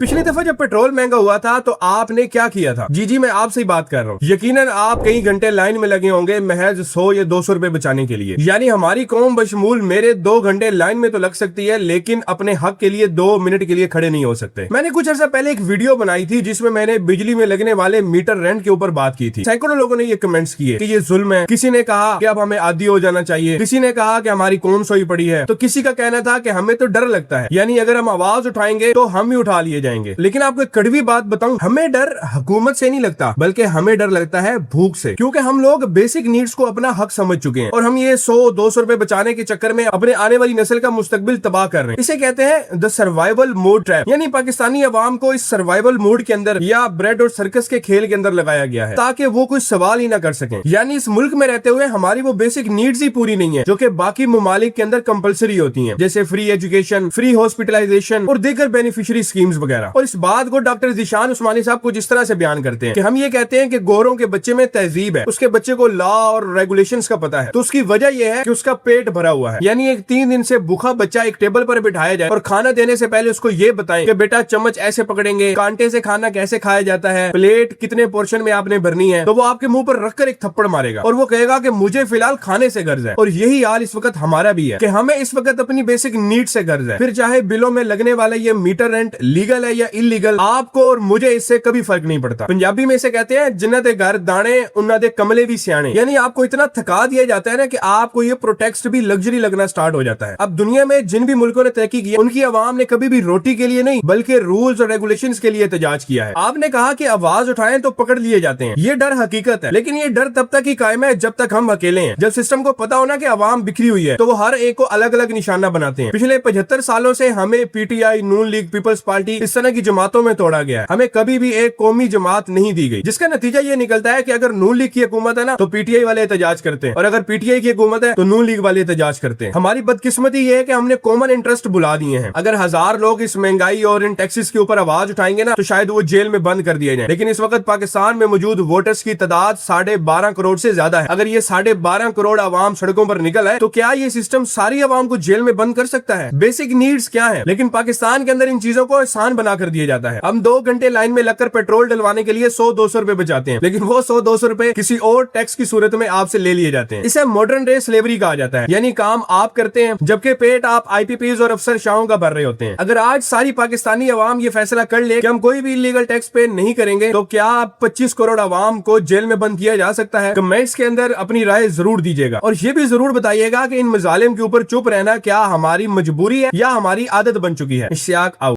पिछली दफा जब पेट्रोल महंगा हुआ था तो आपने क्या किया था? जी मैं आपसे ही बात कर रहा हूँ। यकीनन आप कई घंटे लाइन में लगे होंगे महज 100 या 200 रुपए बचाने के लिए। यानी हमारी कौम बशमूल मेरे 2 घंटे लाइन में तो लग सकती है, लेकिन अपने हक के लिए 2 मिनट के लिए खड़े नहीं हो सकते। मैंने कुछ अर्सा पहले एक वीडियो बनाई थी जिसमें मैंने बिजली में लगने वाले मीटर रेंट के ऊपर बात की थी। सैकड़ों लोगों ने ये कमेंट्स किए कि ये जुल्म है। किसी ने कहा कि अब हमें आदी हो जाना चाहिए, किसी ने कहा कि हमारी कौम सोई पड़ी है, तो किसी का कहना था कि हमें तो डर लगता है, यानी अगर हम आवाज उठाएंगे तो हम ही उठा लिए जाएंगे। लेकिन आपको कड़वी बात बताऊं, हमें डर हुकूमत से नहीं लगता, बल्कि हमें डर लगता है भूख से। क्योंकि हम लोग बेसिक नीड्स को अपना हक समझ चुके हैं और हम ये 100-200 रुपए बचाने के चक्कर में अपने आने वाली नस्ल का मुस्तकबिल तबाह कर रहे हैं। इसे कहते हैं द सर्वाइवल मोड ट्रैप। यानी पाकिस्तानी अवाम को इस सर्वाइवल मोड के अंदर या ब्रेड और सर्कस के खेल के अंदर लगाया गया है ताकि वो कोई सवाल ही ना कर सकें। यानी इस मुल्क में रहते हुए हमारी वो बेसिक नीड्स ही पूरी नहीं है जो कि बाकी ममालिक के अंदर कंपलसरी होती हैं, जैसे फ्री एजुकेशन, फ्री हॉस्पिटलाइजेशन और दीगर बेनिफिशियरी स्कीम्स वगैरह। और इस बात को डॉक्टर जिशान उस्मानी साहब कुछ इस तरह से बयान करते हैं कि हम ये कहते हैं कि गोरों के बच्चे में तहजीब है, उसके बच्चे को लॉ और रेगुलेशंस का पता है, तो उसकी वजह यह है कि उसका पेट भरा हुआ है। यानी एक 3 दिन से भूखा बच्चा एक टेबल पर बिठाया जाए और खाना देने से पहले उसको ये बताएं कि बेटा चम्मच ऐसे पकड़ेंगे, कांटे से खाना कैसे खाया जाता है, प्लेट कितने पोर्शन में आपने भरनी है, तो वो आपके मुंह पर रखकर एक थप्पड़ मारेगा और वो कहेगा कि मुझे फिलहाल खाने से गर्ज है। और यही हाल इस वक्त हमारा भी है कि हमें इस वक्त अपनी बेसिक नीड से गर्ज है। फिर चाहे बिलों में लगने वाला ये मीटर रेंट लीगल है या इलीगल, आपको और मुझे इससे कभी फर्क नहीं पड़ता। पंजाबी में इसे कहते हैं जिन्ना दे घर दाने उन्ना दे कमले भी सियाने। यानी आपको इतना थका दिया जाता है ना कि आपको ये प्रोटेक्ट भी लग्जरी लगना स्टार्ट हो जाता है। अब दुनिया में जिन भी मुल्कों ने तरक्की की उनकी आवाम ने कभी भी रोटी के लिए नहीं बल्कि रूल्स और रेगुलेशंस के लिए एहतजाज किया है। आपने कहा कि आवाज उठाएं तो पकड़ लिए जाते हैं, ये डर हकीकत है, लेकिन ये डर तब तक ही कायम है जब तक हम अकेले हैं। जब सिस्टम को पता होना कि आवाम बिखरी हुई है तो वो हर एक को अलग अलग निशाना बनाते हैं। पिछले 75 सालों से हमें पीटीआई, नून लीग, पीपल्स पार्टी इस तरह की जमातों में तोड़ा गया है। हमें कभी भी एक कौमी जमात नहीं दी गई, जिसका नतीजा ये निकलता है कि अगर नून लीग की हुकूमत है ना तो पीटीआई वाले एहतजाज करते हैं, और अगर पीटीआई की हुकूमत है तो नून लीग वाले एहतजाज करते हैं। हमारी बदकिस्मती ये है कि हमने कॉमन इंटरेस्ट बुला दिए हैं। अगर 1000 लोग इस महंगाई और इन टैक्सेस के ऊपर आवाज उठाएंगे ना तो शायद वो जेल में बंद कर दिए जाए। लेकिन इस वक्त पाकिस्तान में मौजूद वोटर्स की तादाद 12.5 करोड़ से ज्यादा है। अगर ये 12.5 करोड़ आवाम सड़कों पर निकल आए तो क्या ये सिस्टम सारी आवाम को जेल में बंद कर सकता है? बेसिक नीड्स क्या है? लेकिन पाकिस्तान के अंदर इन चीजों को आसान बना कर दिया जाता है। हम 2 घंटे लाइन में लगकर पेट्रोल डलवाने के लिए 100-200 रुपए बचाते हैं, लेकिन वो 100-200 रुपए किसी और टैक्स की सूरत में आपसे ले लिए जाते हैं। इसे मॉडर्न डे स्लेवरी कहा जाता है। यानी काम आप करते हैं जबकि पेट आप आईपीपीज और अफसर शाहों का भर रहे होते हैं। अगर आज सारी पाकिस्तानी आवाम ये फैसला कर ले कि हम कोई भी इलीगल टैक्स पे नहीं करेंगे तो क्या 25 करोड़ आवाम को जेल में बंद किया जा सकता है? कमेंट्स के अंदर अपनी राय जरूर दीजिएगा और ये भी जरूर बताइएगा कि इन मजालिम के ऊपर चुप रहना क्या हमारी मजबूरी है या हमारी आदत बन चुकी है। इश्तियाक आउट।